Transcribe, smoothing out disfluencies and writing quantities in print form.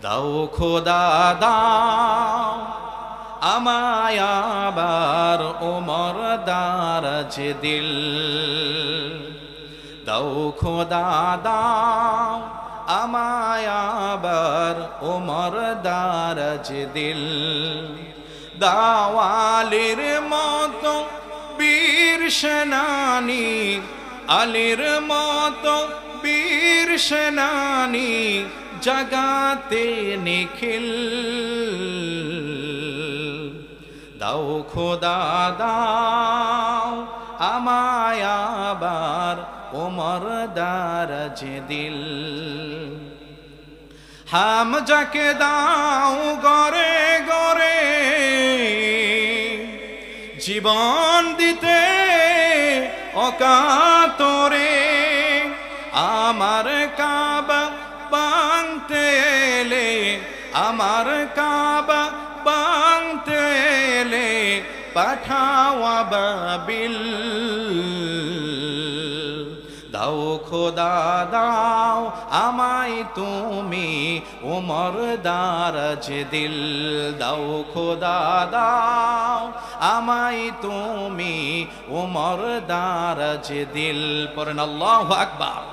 দাও খোদা দাও আমায় আবার ওমর দারাজ দিল, দাও খোদা দাও আমায় আবার ওমর দারাজ দিল। দাও আলীর মতো বীর সেনানী, আলীর মতো বীর সেনানী জাগাতে নিখিল। দাও খোদা দাও আমায় আবার ওমর দারাজ দিল। হামজাকে দাও গরে গরে জীবন দিতে অকাতরে, আমার কাবা ভাঙতে এলে, আমার কাবা ভাঙতে এলে পাঠাও আবাবিল। দাও খোদা দাও আমায় তুমি ওমর দারাজ দিল, দাও খোদা দাও আমায় তুমি ওমর দারাজ দিল। পড়েন আল্লাহু আকবার।